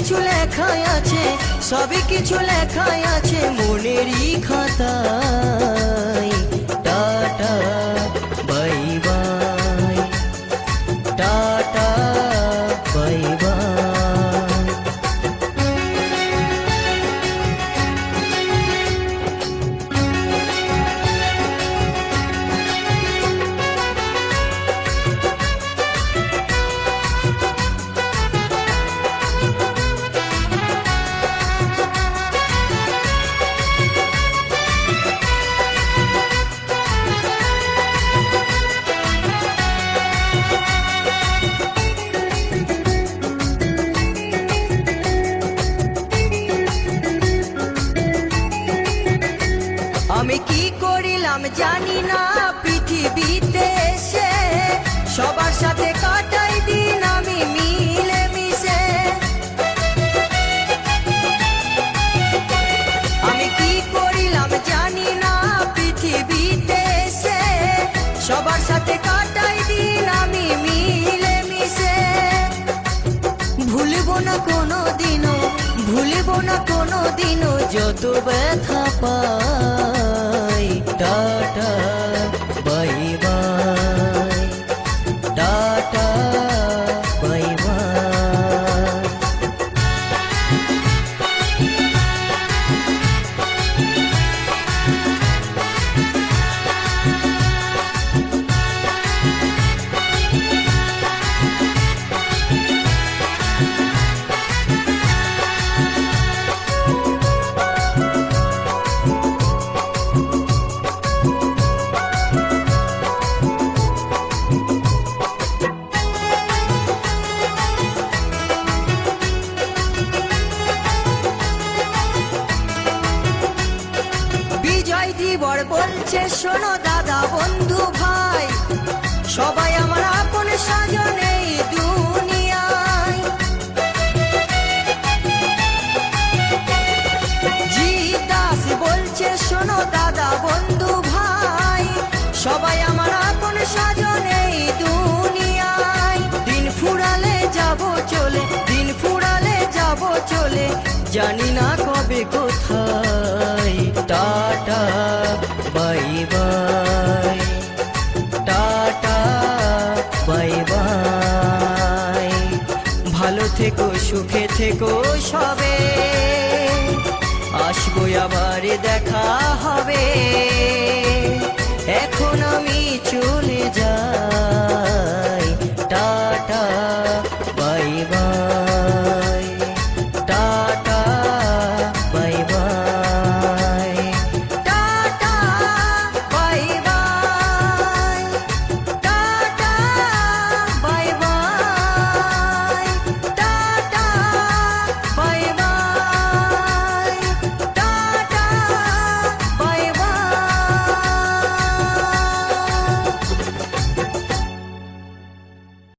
কিছু লেখাই আছে, সবই কিছু লেখাই আছে মনেরই খাতায়। Tata bye bye, tata bye by. আমি কি করিলাম জানি না পৃথিবীতে এসে, সবার সাথে কাটাই দিন আমি মিলে মিশে। আমি কি করিলাম জানি না পৃথিবীতে এসে, সবার সাথে কাটাই দিন আমি মিলে মিশে। ভুলব না কোনো দিনও, ভুলব না কোনো দিনও যত ব্যথা পাই। Tata bye bye, tata bye bye. বর বলছে শোনো দাদা বন্ধু ভাই, সবাই আমার আপন স্বজন এই দুনিয়ায়। জি দাস বলছে শোনো দাদা বন্ধু ভাই, সবাই আমার আপন স্বজন এই দুনিয়ায়। দিন ফুরালে যাব চলে, দিন ফুরালে যাব চলে, জানি না কবে কোথায়। Tata bye bye, tata bye by. ভালো থেকো সুখে থেকো সবে, আসবো আবার দেখা হবে। এখন আমি চলে যাই।